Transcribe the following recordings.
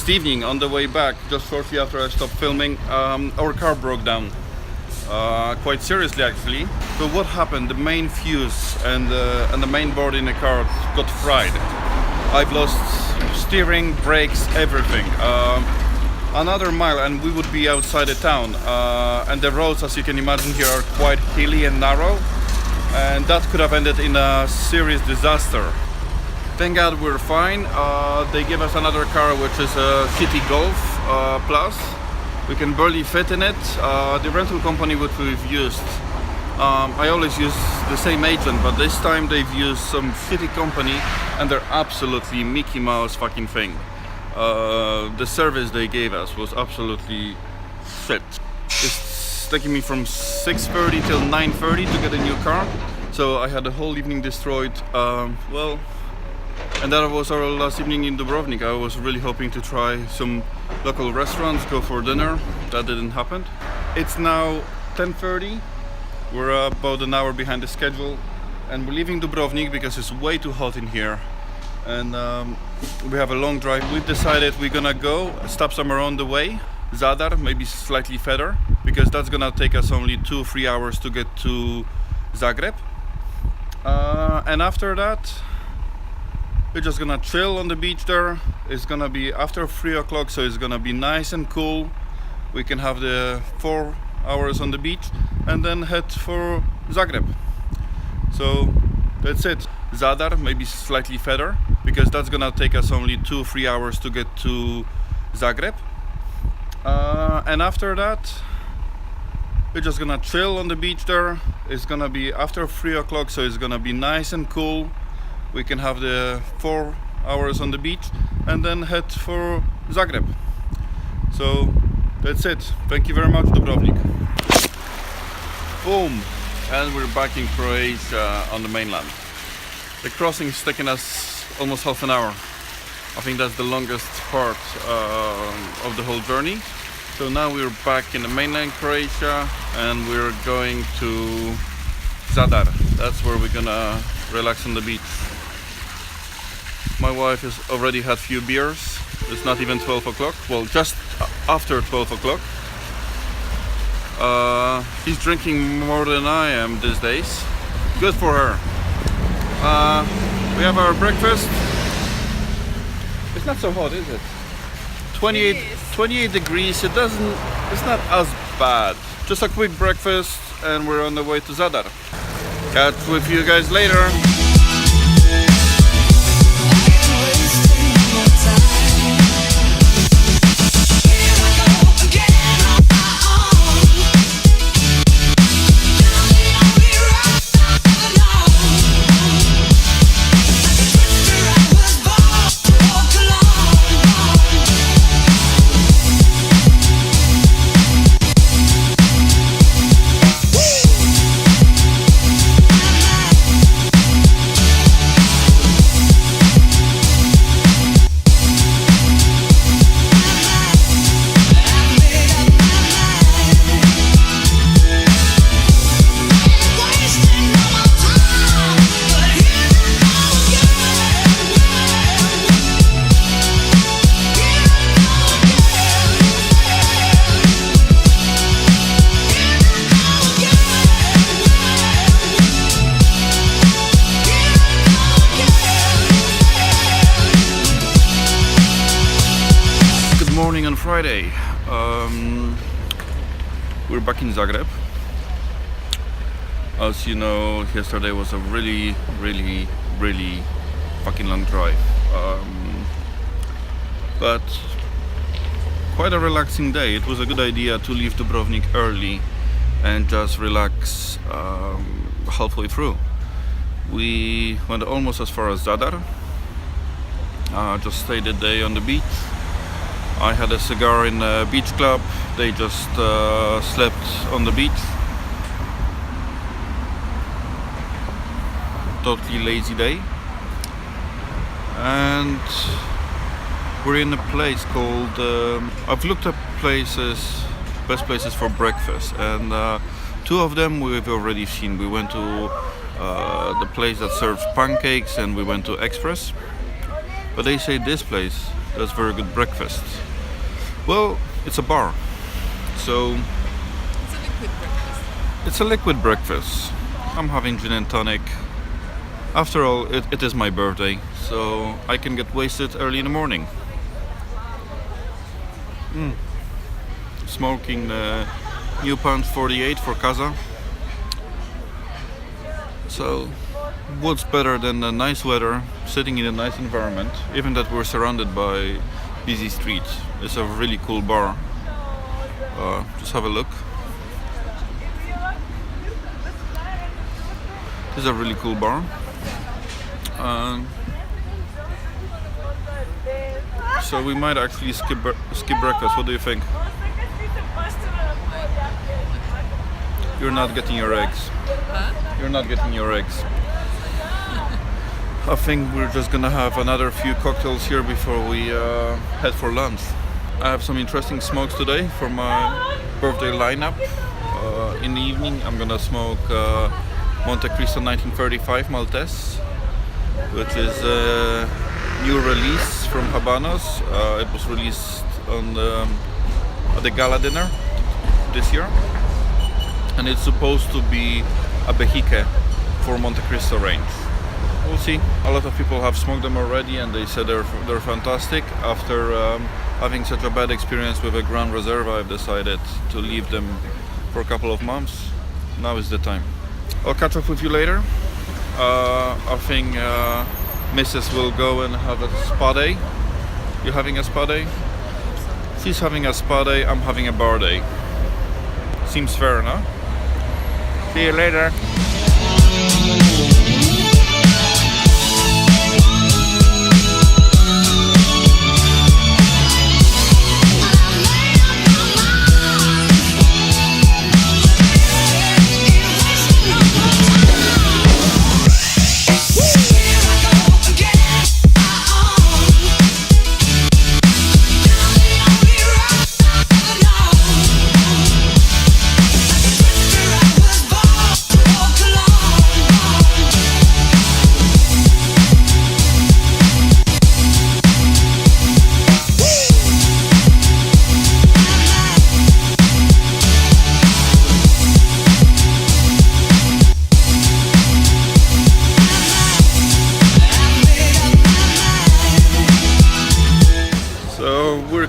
last evening on the way back, just shortly after I stopped filming, our car broke down. Quite seriously actually. So what happened? The main fuse and the main board in the car got fried. I've lost steering, brakes, everything. Another mile and we would be outside the town. And the roads, as you can imagine here, are quite hilly and narrow. And that could have ended in a serious disaster. Thank God we're fine. They gave us another car, which is a City Golf Plus. We can barely fit in it. The rental company which we've used, I always use the same agent, but this time they've used some shitty company and they're absolutely Mickey Mouse fucking thing. The service they gave us was absolutely shit. It's taking me from 6:30 till 9:30 to get a new car, so I had the whole evening destroyed. And that was our last evening in Dubrovnik. I was really hoping to try some local restaurants, go for dinner. That didn't happen. It's now 10:30. We're about an hour behind the schedule, and we're leaving Dubrovnik because it's way too hot in here. And we have a long drive. We've decided we're gonna go stop somewhere on the way. Zadar, maybe slightly further, because that's gonna take us only 2-3 hours to get to Zagreb. And after that, we're just gonna chill on the beach there. It's gonna be after 3 o'clock, so it's gonna be nice and cool. We can have the 4 hours on the beach and then head for Zagreb. So that's it. Zadar, maybe slightly further, because that's gonna take us only 2-3 hours to get to Zagreb. And after that, we're just gonna chill on the beach there. It's gonna be after 3 o'clock, so it's gonna be nice and cool. We can have the 4 hours on the beach and then head for Zagreb. So that's it. Thank you very much, Dubrovnik. Boom! And we're back in Croatia on the mainland. The crossing is taking us almost half an hour. I think that's the longest part of the whole journey. So now we're back in the mainland Croatia and we're going to Zadar. That's where we're gonna relax on the beach. My wife has already had few beers. It's not even 12 o'clock. Well, just after 12 o'clock. She's drinking more than I am these days. Good for her. We have our breakfast. It's not so hot, is it? 28 degrees. It's not as bad. Just a quick breakfast and we're on the way to Zadar. Catch with you guys later. On Friday, we're back in Zagreb. As you know, yesterday was a really fucking long drive, but quite a relaxing day. It was a good idea to leave Dubrovnik early and just relax halfway through. We went almost as far as Zadar, just stayed a day on the beach. I had a cigar in a beach club. They just slept on the beach. Totally lazy day. And we're in a place called... I've looked up places, best places for breakfast, and 2 of them we've already seen. We went to the place that serves pancakes and we went to Express. But they say this place That's very good breakfast. Well, it's a bar, so It's a liquid breakfast. it's a liquid breakfast. I'm having gin and tonic. After all, it is my birthday, so I can get wasted early in the morning. Smoking New Pound 48 for Casa. So, what's better than the nice weather, sitting in a nice environment, even that we're surrounded by busy streets. It's a really cool bar. Just have a look. This is a really cool bar. So we might actually skip breakfast. What do you think? You're not getting your eggs. Huh? You're not getting your eggs. I think we're just gonna have another few cocktails here before we head for lunch. I have some interesting smokes today for my birthday lineup. In the evening I'm gonna smoke Monte Cristo 1935 Maltese, which is a new release from Habanos. It was released on at the gala dinner this year, and it's supposed to be a Behique for Monte Cristo range. We'll see. A lot of people have smoked them already, and they said they're fantastic. After having such a bad experience with a Grand Reserva, I've decided to leave them for a couple of months. Now is the time. I'll catch up with you later. I think Mrs. will go and have a spa day. You having a spa day? She's having a spa day, I'm having a bar day. Seems fair, no? See you later.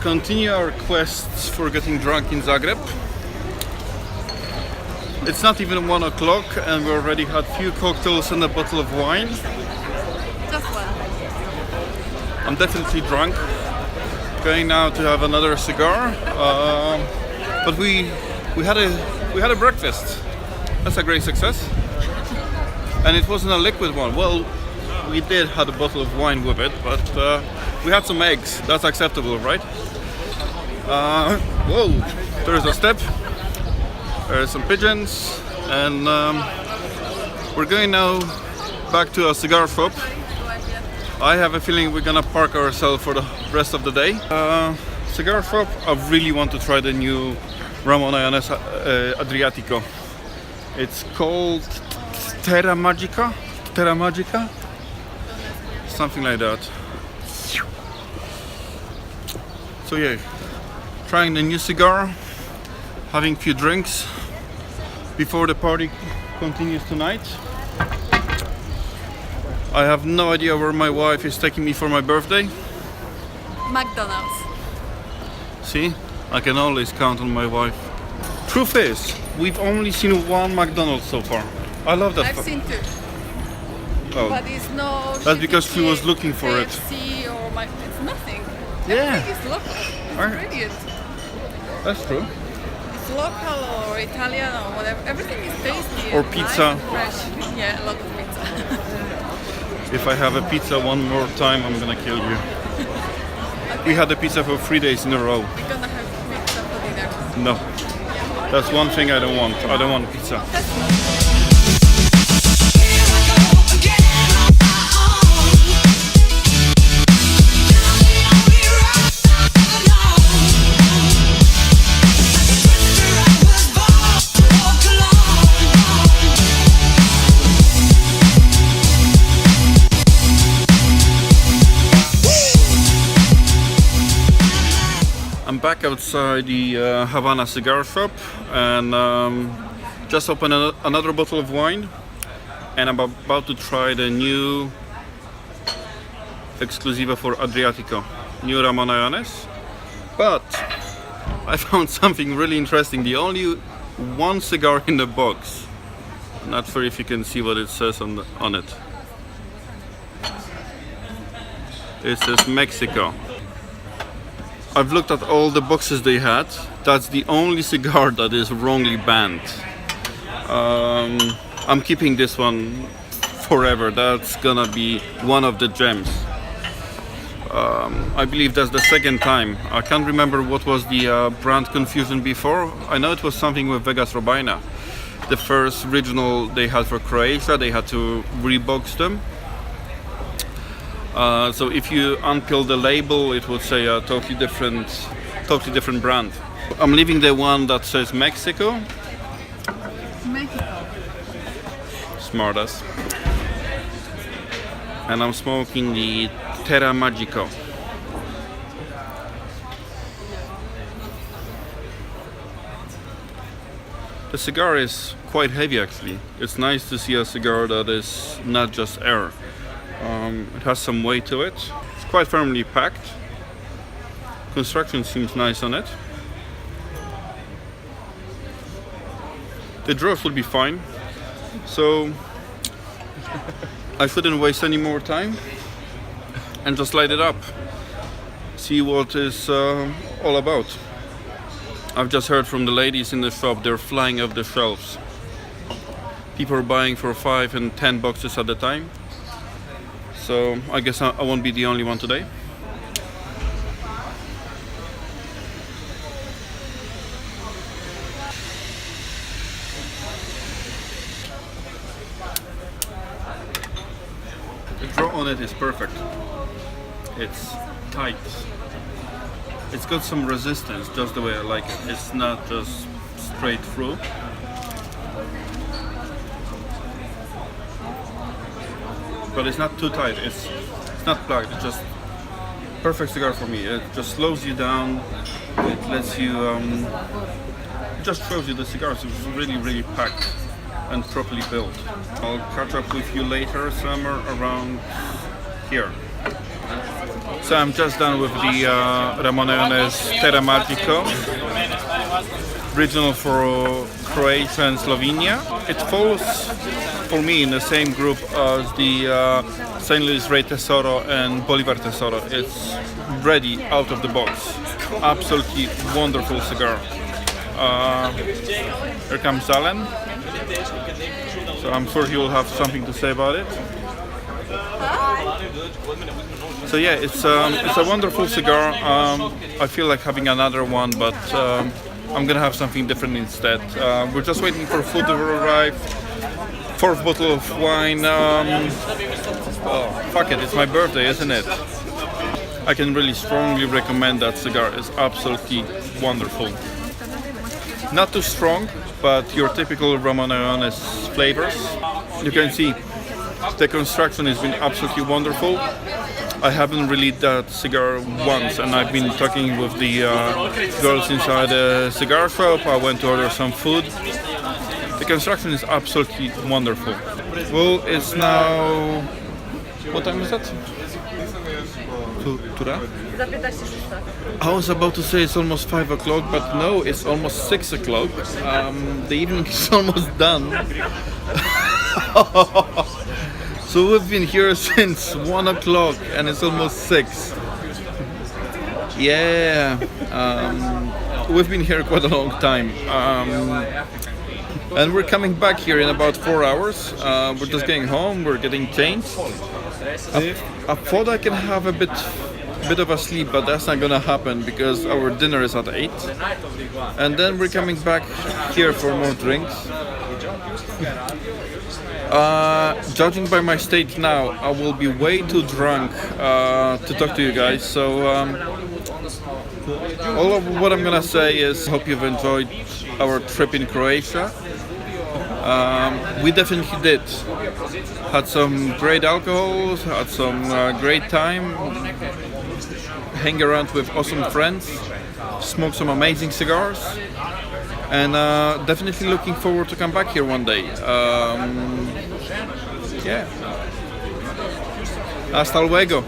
Continue our quests for getting drunk in Zagreb. It's not even 1 o'clock and we already had few cocktails and a bottle of wine. Just one. I'm definitely drunk. Going now to have another cigar. But we had a breakfast. That's a great success. And it wasn't a liquid one. Well, we did have a bottle of wine with it, but we had some eggs. That's acceptable, right? Whoa, there's a step, there's some pigeons, and we're going now back to a cigar shop. I have a feeling we're gonna park ourselves for the rest of the day. Cigar shop, I really want to try the new Ramon Allones Adriatico. It's called Terra Magica? Terra Magica? Something like that. So yeah. Trying the new cigar, having a few drinks before the party continues tonight. I have no idea where my wife is taking me for my birthday. McDonald's. See, I can always count on my wife. Truth is, we've only seen one McDonald's so far. I love that. I've seen two. Oh, But it's no. that's because she was looking for it. KFC or it's nothing. Yeah. Everything is local. It's Alright. brilliant. That's true. It's local or Italian or whatever. Everything is tasty. Or and pizza. Nice and fresh. Yeah, a lot of pizza. If I have a pizza one more time, I'm gonna kill you. We had the pizza for 3 days in a row. We're gonna have pizza for dinner. No. That's one thing I don't want. I don't want pizza. back outside the Havana cigar shop and just opened another bottle of wine, and I'm about to try the new Exclusiva for Adriatico, new Ramon Allones. But I found something really interesting. The only one cigar in the box. Not sure if you can see what it says on it. It says Mexico. I've looked at all the boxes they had. That's the only cigar that is wrongly banned. I'm keeping this one forever. That's gonna be one of the gems. I believe that's the second time. I can't remember what was the brand confusion before. I know it was something with Vegas Robina. The first regional they had for Croatia, they had to rebox them. So if you unpeel the label, it would say a totally different brand. I'm leaving the one that says Mexico. Mexico. Smartass. And I'm smoking the Terra Magica. The cigar is quite heavy actually. It's nice to see a cigar that is not just air. It has some weight to it. It's quite firmly packed. Construction seems nice on it. The draws will be fine. So I shouldn't waste any more time and just light it up. See what it's all about. I've just heard from the ladies in the shop, they're flying off the shelves. People are buying for 5 and 10 boxes at a time. So I guess I won't be the only one today. The draw on it is perfect. It's tight. It's got some resistance, just the way I like it. It's not just straight through. But it's not too tight. It's not plugged. It's just perfect cigar for me. It just slows you down. It lets you. It just shows you the cigars. It's really packed and properly built. I'll catch up with you later, somewhere around here. So I'm just done with the Ramon Allones Terra Magica, regional for Croatia and Slovenia. It falls for me in the same group as the St. Louis Rey Tesoro and Bolivar Tesoro. It's ready out of the box. Absolutely wonderful cigar. Here comes Alan. So I'm sure he will have something to say about it. So yeah, it's a wonderful cigar. I feel like having another one, but I'm gonna have something different instead. We're just waiting for food to arrive. 4th bottle of wine. Oh, fuck it, it's my birthday, isn't it? I can really strongly recommend that cigar. It's absolutely wonderful. Not too strong, but your typical Ramon Allones flavors. You can see the construction has been absolutely wonderful. I haven't really that cigar once, and I've been talking with the girls inside the cigar shop. I went to order some food. The construction is absolutely wonderful. Well, it's now... What time is that? I was about to say it's almost 5 o'clock, but no, it's almost 6 o'clock. The evening is almost done. So we've been here since 1 o'clock and it's almost 6. Yeah, we've been here quite a long time. And we're coming back here in about 4 hours. We're just getting home, we're getting changed. I thought I can have a bit of a sleep, but that's not gonna happen because our dinner is at 8. And then we're coming back here for more drinks. Judging by my state now, I will be way too drunk to talk to you guys. So all of what I'm gonna say is hope you've enjoyed our trip in Croatia. We definitely did. Had some great alcohol, had some great time, hang around with awesome friends, smoked some amazing cigars, and definitely looking forward to come back here one day. Yeah. Hasta luego.